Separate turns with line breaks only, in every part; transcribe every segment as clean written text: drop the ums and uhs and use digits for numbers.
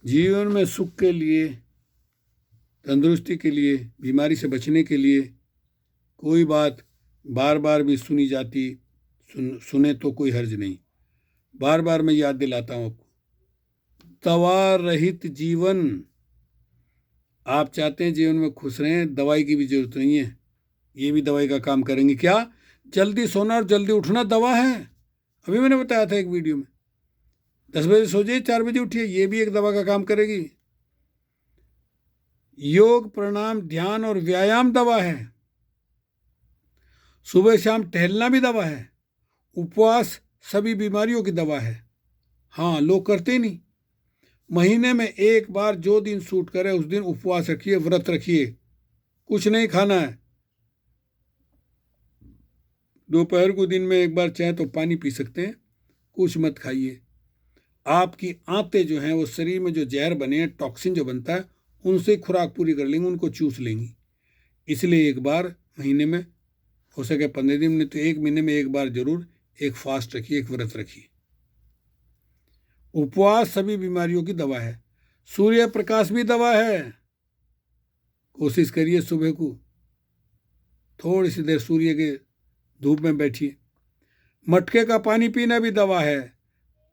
जीवन में सुख के लिए, तंदुरुस्ती के लिए, बीमारी से बचने के लिए कोई बात बार बार भी सुनी जाती, सुने तो कोई हर्ज नहीं। बार बार मैं याद दिलाता हूँ आपको, दवा रहित जीवन। आप चाहते हैं जीवन में खुश रहें, दवाई की भी जरूरत नहीं है। ये भी दवाई का काम करेंगे क्या? जल्दी सोना और जल्दी उठना दवा है। अभी मैंने बताया था एक वीडियो में, 10 बजे सो जाइए, 4 बजे उठिए, ये भी एक दवा का काम करेगी। योग, प्राणायाम, ध्यान और व्यायाम दवा है। सुबह शाम टहलना भी दवा है। उपवास सभी बीमारियों की दवा है। हाँ, लोग करते ही नहीं। महीने में एक बार जो दिन सूट करे उस दिन उपवास रखिए, व्रत रखिए, कुछ नहीं खाना है। दोपहर को दिन में एक बार चाहे तो पानी पी सकते हैं, कुछ मत खाइए। आपकी आंतें जो हैं वो शरीर में जो जहर बने हैं, टॉक्सिन जो बनता है, उनसे खुराक पूरी कर लेंगी, उनको चूस लेंगी। इसलिए एक बार महीने में, हो सके 15 दिन में, तो 1 महीने में एक बार जरूर एक फास्ट रखिए, एक व्रत रखिए। उपवास सभी बीमारियों की दवा है। सूर्य प्रकाश भी दवा है। कोशिश करिए सुबह को थोड़ी सी देर सूर्य के धूप में बैठिए। मटके का पानी पीना भी दवा है।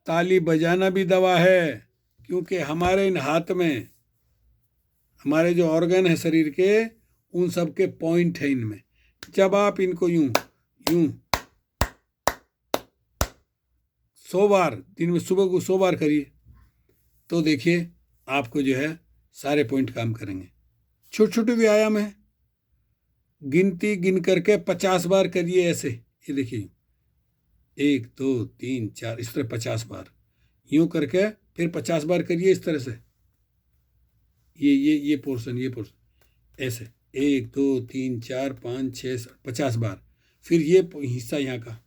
ताली बजाना भी दवा है, क्योंकि हमारे इन हाथ में हमारे जो ऑर्गन है शरीर के, उन सब के पॉइंट है इनमें। जब आप इनको यूं यूं 100 बार दिन में, सुबह को 100 बार करिए, तो देखिए आपको जो है सारे पॉइंट काम करेंगे। छोटे छोटे व्यायाम है, गिनती गिन करके 50 बार करिए ऐसे। ये देखिए 1 2 3 4, इस तरह 50 बार यूं करके फिर 50 बार करिए इस तरह से। ये पोर्शन ऐसे 1 2 3 4 5 6 50 बार। फिर ये हिस्सा यहाँ का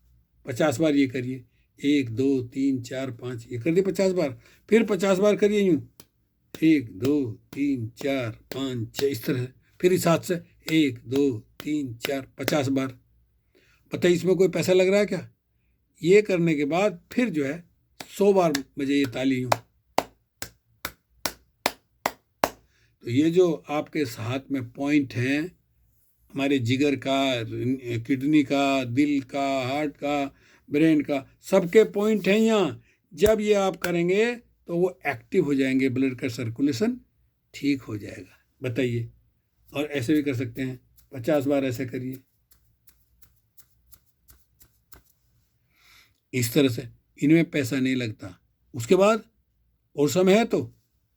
50 बार ये करिए। 1 2 3 4 5, ये कर दिए 50 बार। फिर 50 बार करिए यूं, 1 2 3 4 5 6, इस तरह। फिर इस हाथ से 1 2 3 4 50 बार। बताइए इसमें कोई पैसा लग रहा है क्या? ये करने के बाद फिर जो है 100 बार बजाइए ताली यूं। तो ये जो आपके हाथ में पॉइंट हैं, हमारे जिगर का, किडनी का, दिल का, हार्ट का, ब्रेन का, सबके पॉइंट हैं यहाँ। जब ये आप करेंगे तो वो एक्टिव हो जाएंगे, ब्लड का सर्कुलेशन ठीक हो जाएगा। बताइए। और ऐसे भी कर सकते हैं, 50 बार ऐसे करिए, इस तरह से। इनमें पैसा नहीं लगता। उसके बाद और समय है तो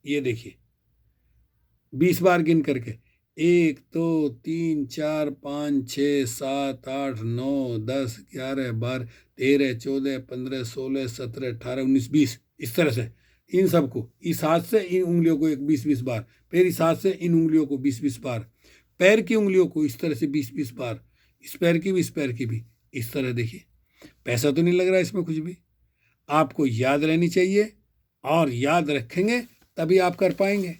ये देखिए 20 बार गिन करके, 1 2 3 4 5 6 7 8 9 10 11 12 13 14 15 16 17 18 19 20, इस तरह से। इन सबको इस हाथ से इन उंगलियों को 20-20 बार, फिर इस हाथ से इन उंगलियों को 20-20 बार, पैर की उंगलियों को इस तरह से 20-20 बार, इस पैर की भी, इस पैर की भी, इस तरह। देखिए पैसा तो नहीं लग रहा इसमें कुछ भी। आपको याद रहनी चाहिए, और याद रखेंगे तभी आप कर पाएंगे।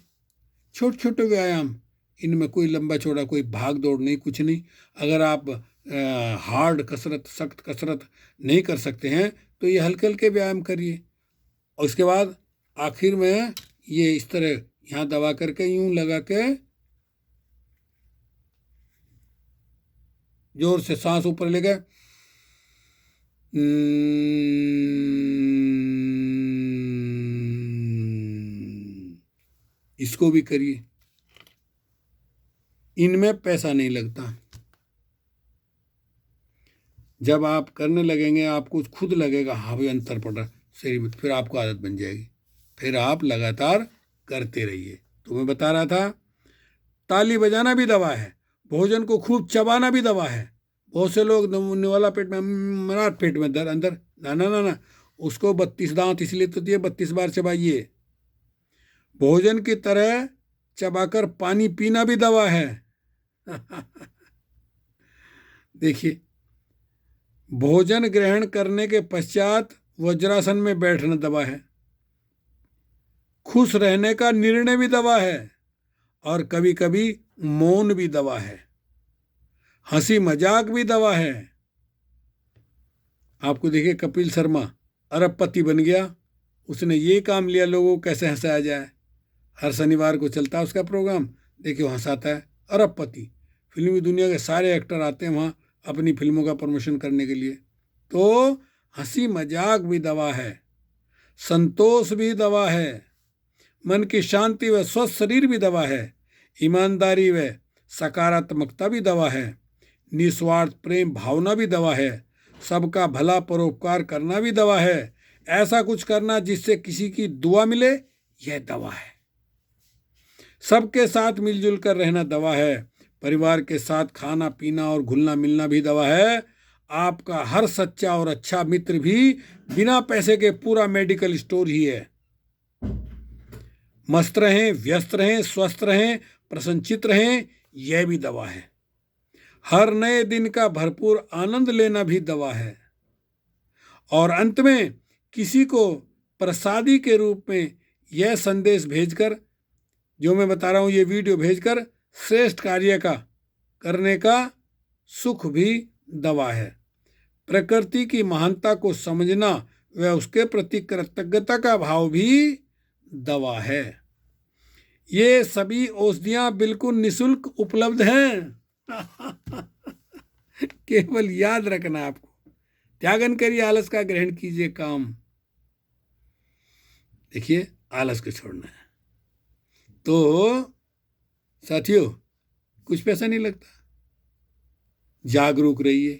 छोटे छोटे व्यायाम, इनमें कोई लंबा चौड़ा कोई भाग दौड़ नहीं, कुछ नहीं। अगर आप हार्ड कसरत, सख्त कसरत नहीं कर सकते हैं तो ये हल्के हल्के व्यायाम करिए। और उसके बाद आखिर में ये इस तरह यहाँ दबा करके यूं लगा के जोर से सांस ऊपर ले गए, इसको भी करिए। इनमें पैसा नहीं लगता। जब आप करने लगेंगे आपको खुद लगेगा हाँ भाई अंतर पड़ रहा शरीर में, फिर आपको आदत बन जाएगी। फिर आप लगातार करते रहिए। तो मैं बता रहा था, ताली बजाना भी दवा है, भोजन को खूब चबाना भी दवा है। बहुत से लोग निवाला पेट में, मराठ पेट में दर्द अंदर, ना ना ना ना, उसको 32 दांत इसलिए तो दिए, 32 बार चबाइए। भोजन की तरह चबाकर पानी पीना भी दवा है। देखिए, भोजन ग्रहण करने के पश्चात वज्रासन में बैठना दवा है। खुश रहने का निर्णय भी दवा है, और कभी कभी मौन भी दवा है। हंसी मजाक भी दवा है। आपको देखिए कपिल शर्मा अरबपति बन गया, उसने ये काम लिया लोगों को कैसे हंसाया जाए। हर शनिवार को चलता है उसका प्रोग्राम, देखिए वहाँ हंसाता है। अरबपति, फिल्मी दुनिया के सारे एक्टर आते हैं वहाँ अपनी फिल्मों का प्रमोशन करने के लिए। तो हंसी मजाक भी दवा है, संतोष भी दवा है, मन की शांति व स्वस्थ शरीर भी दवा है, ईमानदारी व सकारात्मकता भी दवा है, निस्वार्थ प्रेम भावना भी दवा है, सबका भला परोपकार करना भी दवा है, ऐसा कुछ करना जिससे किसी की दुआ मिले, यह दवा है। सबके साथ मिलजुल कर रहना दवा है, परिवार के साथ खाना पीना और घुलना मिलना भी दवा है। आपका हर सच्चा और अच्छा मित्र भी बिना पैसे के पूरा मेडिकल स्टोर ही है। मस्त रहें, व्यस्त रहें, स्वस्थ रहें, प्रसन्नचित रहें, यह भी दवा है। हर नए दिन का भरपूर आनंद लेना भी दवा है। और अंत में किसी को प्रसादी के रूप में यह संदेश भेजकर, जो मैं बता रहा हूँ, ये वीडियो भेजकर श्रेष्ठ कार्य का करने का सुख भी दवा है। प्रकृति की महानता को समझना व उसके प्रति कृतज्ञता का भाव भी दवा है। ये सभी औषधियां बिल्कुल निःशुल्क उपलब्ध हैं। केवल याद रखना आपको, त्यागन करिए आलस का, ग्रहण कीजिए काम। देखिए, आलस को छोड़ना है तो साथियों कुछ पैसा नहीं लगता। जागरूक रहिए।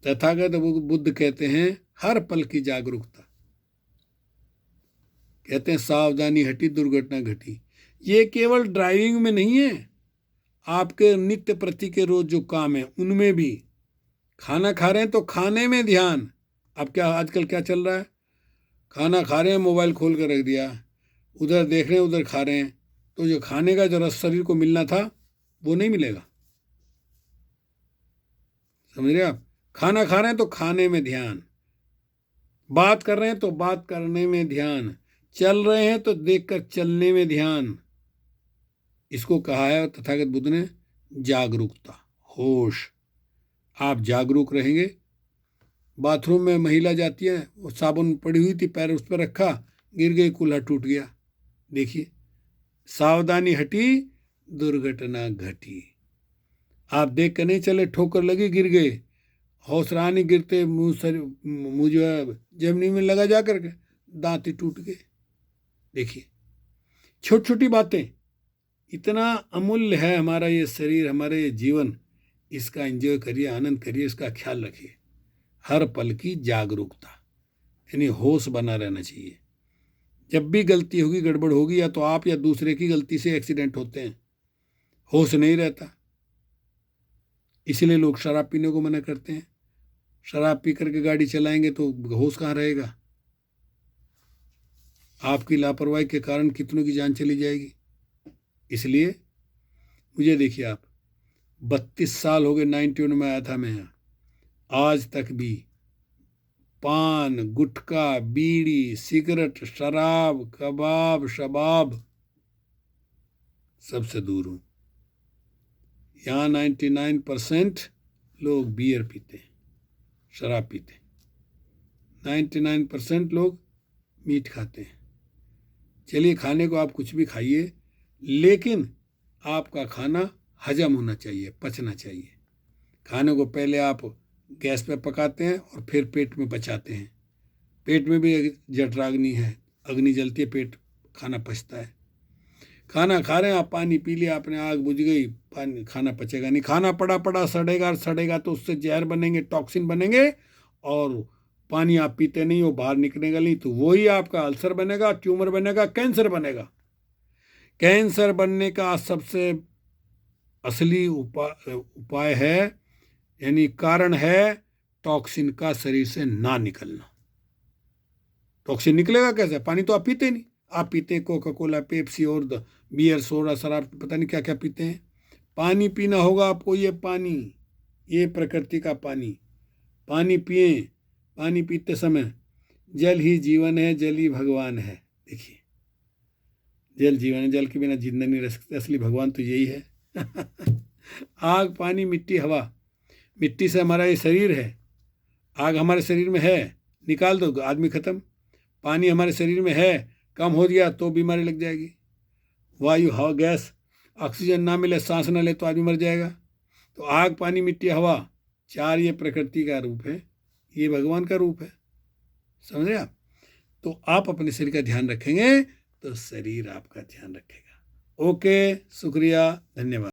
तथागत बुद्ध कहते हैं हर पल की जागरूकता। कहते हैं सावधानी हटी दुर्घटना घटी। ये केवल ड्राइविंग में नहीं है, आपके नित्य प्रति के रोज जो काम है उनमें भी। खाना खा रहे हैं तो खाने में ध्यान। अब क्या आजकल क्या चल रहा है, खाना खा रहे हैं मोबाइल खोल कर रख दिया, उधर देख रहे हैं उधर खा रहे हैं, तो जो खाने का जो रस शरीर को मिलना था वो नहीं मिलेगा। समझ रहे आप? खाना खा रहे हैं तो खाने में ध्यान, बात कर रहे हैं तो बात करने में ध्यान, चल रहे हैं तो देखकर चलने में ध्यान। इसको कहा है तथागत बुद्ध ने जागरूकता, होश। आप जागरूक रहेंगे। बाथरूम में महिला जाती है, वो साबुन पड़ी हुई थी, पैर उस पर रखा, गिर गई, कूल्हा टूट गया। देखिए, सावधानी हटी दुर्घटना घटी। आप देख कर नहीं चले, ठोकर लगी, गिर गए, हौसला नहीं, गिरते मुंह जो है जमीनी में लगा जा करके, दांत ही टूट गए। देखिए, छोटी छोटी बातें, इतना अमूल्य है हमारा ये शरीर, हमारा ये जीवन। इसका एंजॉय करिए, आनंद करिए, इसका ख्याल रखिए। हर पल की जागरूकता, यानी होश बना रहना चाहिए। जब भी गलती होगी, गड़बड़ होगी, या तो आप या दूसरे की गलती से एक्सीडेंट होते हैं, होश नहीं रहता। इसलिए लोग शराब पीने को मना करते हैं। शराब पी करके गाड़ी चलाएंगे तो होश कहाँ रहेगा? आपकी लापरवाही के कारण कितनों की जान चली जाएगी। इसलिए मुझे देखिए, आप 32 साल हो गए, 91 में आया था मैं यहाँ, आज तक भी पान, गुटखा, बीड़ी, सिगरेट, शराब, कबाब, शबाब सबसे दूर हूँ। यहाँ 99% लोग बियर पीते हैं, शराब पीते हैं, 99% लोग मीट खाते हैं। चलिए, खाने को आप कुछ भी खाइए, लेकिन आपका खाना हजम होना चाहिए, पचना चाहिए। खाने को पहले आप गैस पे पकाते हैं और फिर पेट में पचाते हैं। पेट में भी जठराग्नि है, अग्नि जलती है, पेट, खाना पचता है। खाना खा रहे हैं आप, पानी पी लिया आपने, आग बुझ गई, पानी, खाना पचेगा नहीं। खाना पड़ा पड़ा सड़ेगा तो उससे जहर बनेंगे, टॉक्सिन बनेंगे, और पानी आप पीते नहीं हो, बाहर निकलेगा नहीं, तो वही आपका अल्सर बनेगा, ट्यूमर बनेगा, कैंसर बनेगा। कैंसर बनने का सबसे असली उपाय है, यानी कारण है, टॉक्सिन का शरीर से ना निकलना। टॉक्सिन निकलेगा कैसे? पानी तो आप पीते नहीं। आप पीते हैं कोका कोला, पेप्सी और बियर, सोडा, शराब, पता नहीं क्या क्या पीते हैं। पानी पीना होगा आपको, ये पानी, ये प्रकृति का पानी। पानी पिए। पानी पीते समय जल ही जीवन है, जल ही भगवान है। देखिए, जल जीवन है, जल के बिना जिंदा नहीं रह सकते। असली भगवान तो यही है। आग, पानी, मिट्टी, हवा। मिट्टी से हमारा ये शरीर है, आग हमारे शरीर में है, निकाल दो आदमी खत्म। पानी हमारे शरीर में है, कम हो गया तो बीमारी लग जाएगी। वायु, हवा, गैस, ऑक्सीजन ना मिले, सांस ना ले तो आदमी मर जाएगा। तो आग, पानी, मिट्टी, हवा, चार ये प्रकृति का रूप है, ये भगवान का रूप है। समझ रहे आप? तो आप अपने शरीर का ध्यान रखेंगे तो शरीर आपका ध्यान रखेगा। ओके, शुक्रिया, धन्यवाद।